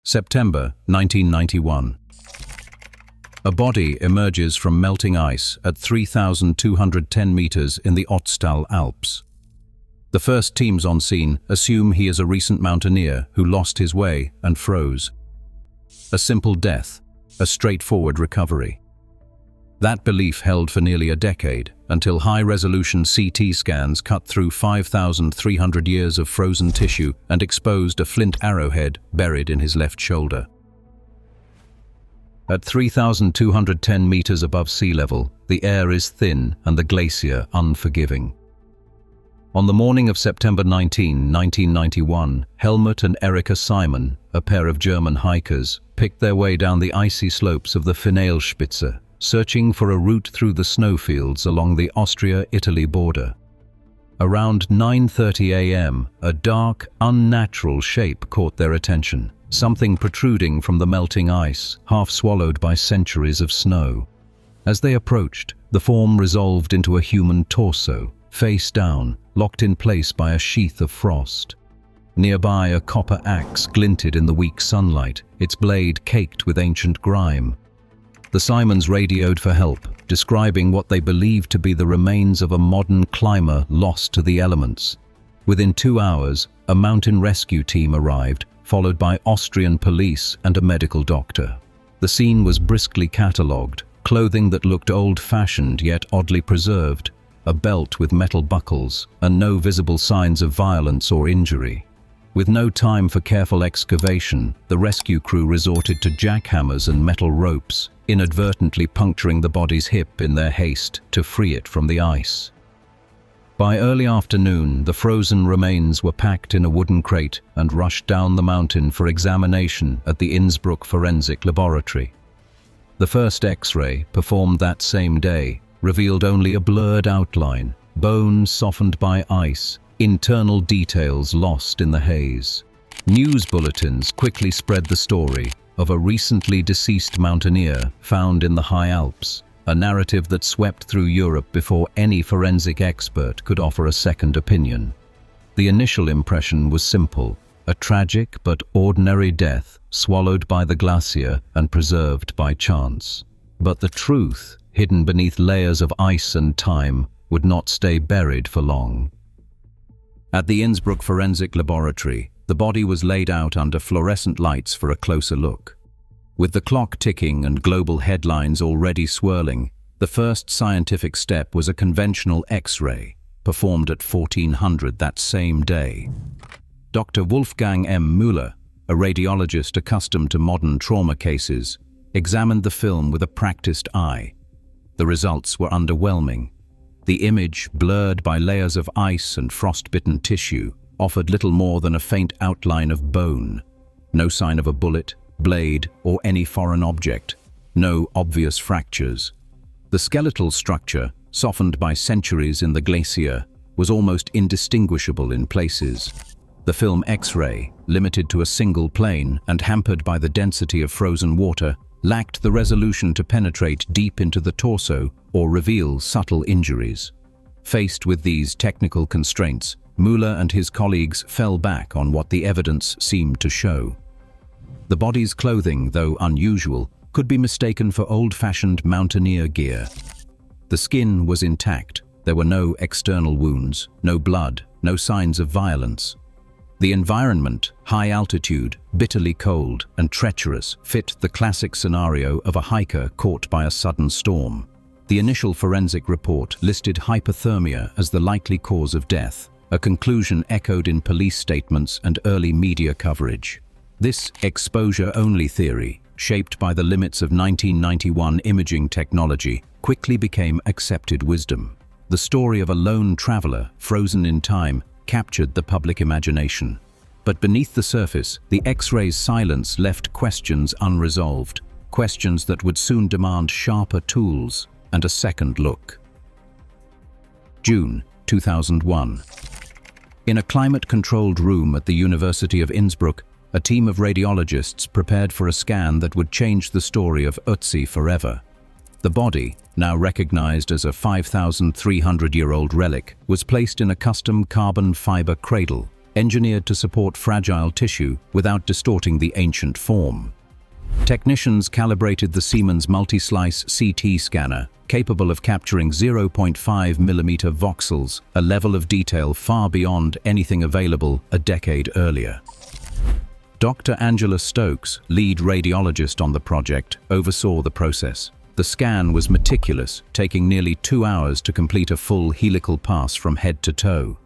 September 1991. A body emerges from melting ice at 3,210 meters in the Ötztal Alps. The first teams on scene assume he is a recent mountaineer who lost his way and froze. A simple death, a straightforward recovery. That belief held for nearly a decade, until high-resolution CT scans cut through 5,300 years of frozen tissue and exposed a flint arrowhead buried in his left shoulder. At 3,210 meters above sea level, the air is thin and the glacier unforgiving. On the morning of September 19, 1991, Helmut and Erika Simon, a pair of German hikers, picked their way down the icy slopes of the Finale-Spitze, searching for a route through the snowfields along the Austria-Italy border. Around 9:30 a.m., a dark, unnatural shape caught their attention, something protruding from the melting ice, half swallowed by centuries of snow. As they approached, the form resolved into a human torso, face down, locked in place by a sheath of frost. Nearby, a copper axe glinted in the weak sunlight, its blade caked with ancient grime. The Simons radioed for help, describing what they believed to be the remains of a modern climber lost to the elements. Within 2 hours, a mountain rescue team arrived, followed by Austrian police and a medical doctor. The scene was briskly catalogued, clothing that looked old-fashioned yet oddly preserved, a belt with metal buckles, and no visible signs of violence or injury. With no time for careful excavation, the rescue crew resorted to jackhammers and metal ropes, inadvertently puncturing the body's hip in their haste to free it from the ice. By early afternoon, the frozen remains were packed in a wooden crate and rushed down the mountain for examination at the Innsbruck Forensic Laboratory. The first X-ray, performed that same day, revealed only a blurred outline, bones softened by ice, internal details lost in the haze. News bulletins quickly spread the story of a recently deceased mountaineer found in the high Alps, a narrative that swept through Europe before any forensic expert could offer a second opinion. The initial impression was simple: a tragic but ordinary death swallowed by the glacier and preserved by chance. But the truth, hidden beneath layers of ice and time, would not stay buried for long. At the Innsbruck Forensic Laboratory, the body was laid out under fluorescent lights for a closer look. With the clock ticking and global headlines already swirling, the first scientific step was a conventional X-ray, performed at 1400 that same day. Dr. Wolfgang M. Müller, a radiologist accustomed to modern trauma cases, examined the film with a practiced eye. The results were underwhelming. The image, blurred by layers of ice and frost-bitten tissue, offered little more than a faint outline of bone. No sign of a bullet, blade, or any foreign object. No obvious fractures. The skeletal structure, softened by centuries in the glacier, was almost indistinguishable in places. The film X-ray, limited to a single plane and hampered by the density of frozen water, lacked the resolution to penetrate deep into the torso or reveal subtle injuries. Faced with these technical constraints, Müller and his colleagues fell back on what the evidence seemed to show. The body's clothing, though unusual, could be mistaken for old-fashioned mountaineer gear. The skin was intact. There were no external wounds, no blood, no signs of violence. The environment, high altitude, bitterly cold, and treacherous, fit the classic scenario of a hiker caught by a sudden storm. The initial forensic report listed hypothermia as the likely cause of death, a conclusion echoed in police statements and early media coverage. This exposure-only theory, shaped by the limits of 1991 imaging technology, quickly became accepted wisdom. The story of a lone traveler, frozen in time, captured the public imagination. But beneath the surface, the X-ray's silence left questions unresolved, questions that would soon demand sharper tools and a second look. June 2001. In a climate-controlled room at the University of Innsbruck, a team of radiologists prepared for a scan that would change the story of Ötzi forever. The body, now recognized as a 5,300-year-old relic, was placed in a custom carbon fiber cradle, engineered to support fragile tissue without distorting the ancient form. Technicians calibrated the seaman's multi-slice CT scanner, capable of capturing 0.5 mm voxels, a level of detail far beyond anything available a decade earlier. Dr. Angela Stokes, lead radiologist on the project, oversaw the process. The scan was meticulous, taking nearly 2 hours to complete a full helical pass from head to toe.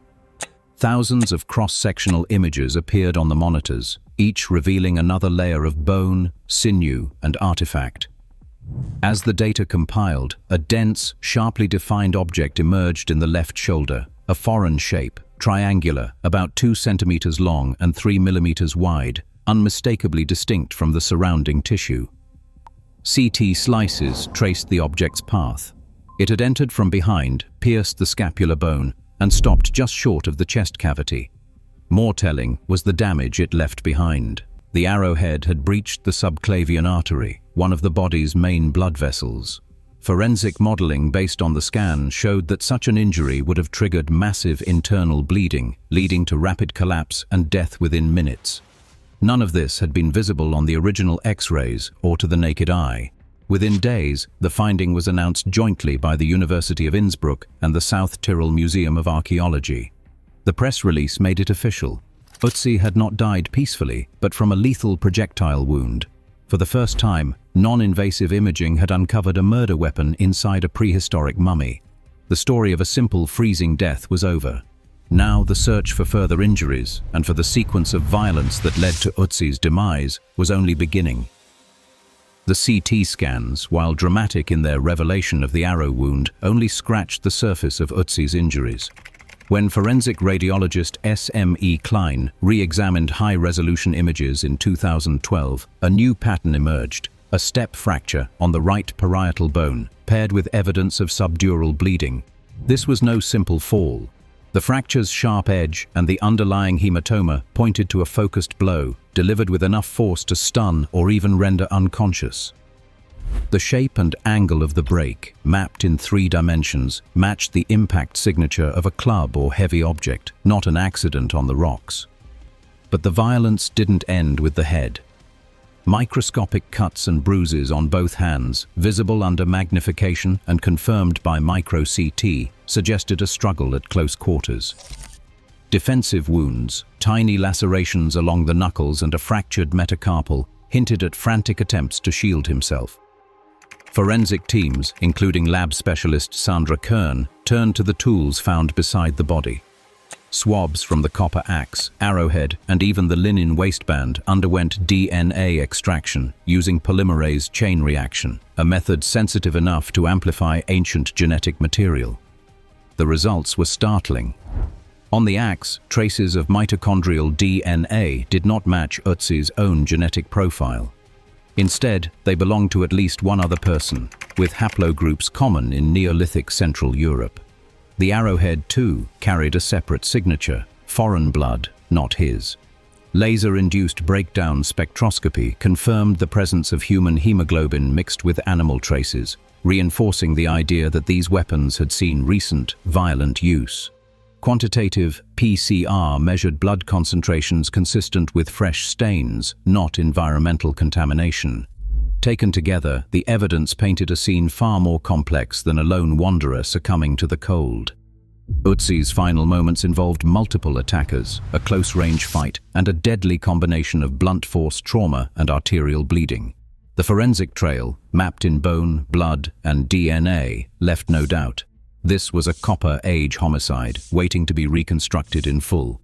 Thousands of cross-sectional images appeared on the monitors, each revealing another layer of bone, sinew, and artifact. As the data compiled, a dense, sharply defined object emerged in the left shoulder, a foreign shape, triangular, about 2 centimeters long and 3 millimeters wide, unmistakably distinct from the surrounding tissue. CT slices traced the object's path. It had entered from behind, pierced the scapular bone, and stopped just short of the chest cavity. More telling was the damage it left behind. The arrowhead had breached the subclavian artery, one of the body's main blood vessels. Forensic modeling based on the scan showed that such an injury would have triggered massive internal bleeding, leading to rapid collapse and death within minutes. None of this had been visible on the original X-rays or to the naked eye. Within days, the finding was announced jointly by the University of Innsbruck and the South Tyrol Museum of Archaeology. The press release made it official. Ötzi had not died peacefully, but from a lethal projectile wound. For the first time, non-invasive imaging had uncovered a murder weapon inside a prehistoric mummy. The story of a simple freezing death was over. Now the search for further injuries and for the sequence of violence that led to Ötzi's demise was only beginning. The CT scans, while dramatic in their revelation of the arrow wound, only scratched the surface of Ötzi's injuries. When forensic radiologist S.M.E. Klein re-examined high-resolution images in 2012, a new pattern emerged, a step fracture on the right parietal bone, paired with evidence of subdural bleeding. This was no simple fall. The fracture's sharp edge and the underlying hematoma pointed to a focused blow, delivered with enough force to stun or even render unconscious. The shape and angle of the break, mapped in 3 dimensions, matched the impact signature of a club or heavy object, not an accident on the rocks. But the violence didn't end with the head. Microscopic cuts and bruises on both hands, visible under magnification and confirmed by micro-CT, suggested a struggle at close quarters. Defensive wounds, tiny lacerations along the knuckles and a fractured metacarpal, hinted at frantic attempts to shield himself. Forensic teams, including lab specialist Sandra Kern, turned to the tools found beside the body. Swabs from the copper axe, arrowhead, and even the linen waistband underwent DNA extraction using polymerase chain reaction, a method sensitive enough to amplify ancient genetic material. The results were startling. On the axe, traces of mitochondrial DNA did not match Ötzi's own genetic profile. Instead, they belonged to at least one other person, with haplogroups common in Neolithic Central Europe. The arrowhead, too, carried a separate signature, foreign blood, not his. Laser-induced breakdown spectroscopy confirmed the presence of human hemoglobin mixed with animal traces, reinforcing the idea that these weapons had seen recent, violent use. Quantitative PCR measured blood concentrations consistent with fresh stains, not environmental contamination. Taken together, the evidence painted a scene far more complex than a lone wanderer succumbing to the cold. Ötzi's final moments involved multiple attackers, a close-range fight, and a deadly combination of blunt force trauma and arterial bleeding. The forensic trail, mapped in bone, blood, and DNA, left no doubt. This was a Copper Age homicide, waiting to be reconstructed in full.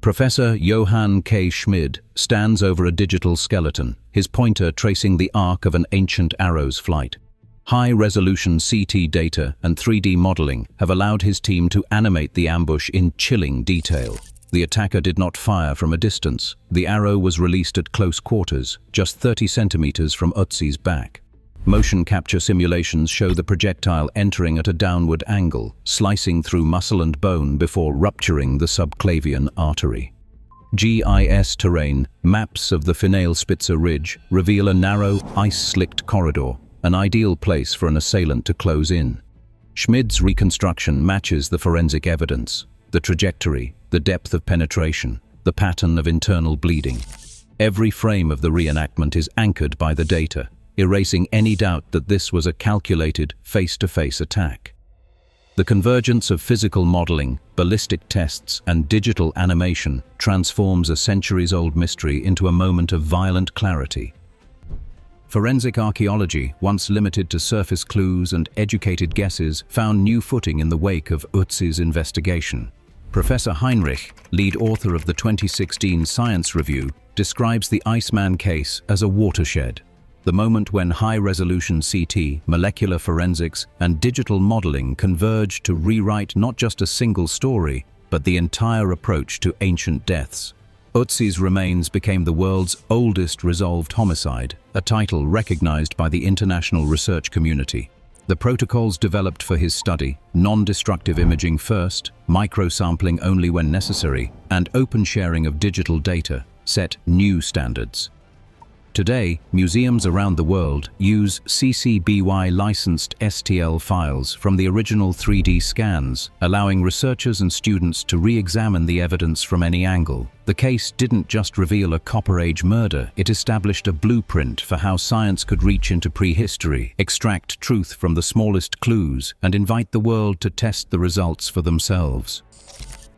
Professor Johann K. Schmid stands over a digital skeleton, his pointer tracing the arc of an ancient arrow's flight. High-resolution CT data and 3D modeling have allowed his team to animate the ambush in chilling detail. The attacker did not fire from a distance. The arrow was released at close quarters, just 30 centimeters from Ötzi's back. Motion capture simulations show the projectile entering at a downward angle, slicing through muscle and bone before rupturing the subclavian artery. GIS terrain, maps of the Finale-Spitze Ridge, reveal a narrow, ice-slicked corridor, an ideal place for an assailant to close in. Schmid's reconstruction matches the forensic evidence. the trajectory, the depth of penetration, the pattern of internal bleeding. Every frame of the reenactment is anchored by the data, erasing any doubt that this was a calculated, face-to-face attack. The convergence of physical modeling, ballistic tests, and digital animation transforms a centuries-old mystery into a moment of violent clarity. Forensic archaeology, once limited to surface clues and educated guesses, found new footing in the wake of Ötzi's investigation. Professor Heinrich, lead author of the 2016 Science Review, describes the Iceman case as a watershed, the moment when high-resolution CT, molecular forensics, and digital modeling converged to rewrite not just a single story, but the entire approach to ancient deaths. Ötzi's remains became the world's oldest resolved homicide, a title recognized by the international research community. The protocols developed for his study, non-destructive imaging first, microsampling only when necessary, and open sharing of digital data, set new standards. Today, museums around the world use CC-BY-licensed STL files from the original 3D scans, allowing researchers and students to re-examine the evidence from any angle. The case didn't just reveal a Copper Age murder, it established a blueprint for how science could reach into prehistory, extract truth from the smallest clues, and invite the world to test the results for themselves.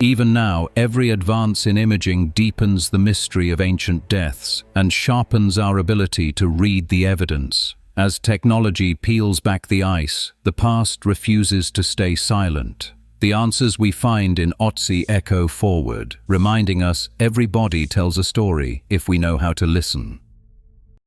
Even now, every advance in imaging deepens the mystery of ancient deaths and sharpens our ability to read the evidence. As technology peels back the ice, the past refuses to stay silent. The answers we find in Otzi echo forward, reminding us every body tells a story if we know how to listen.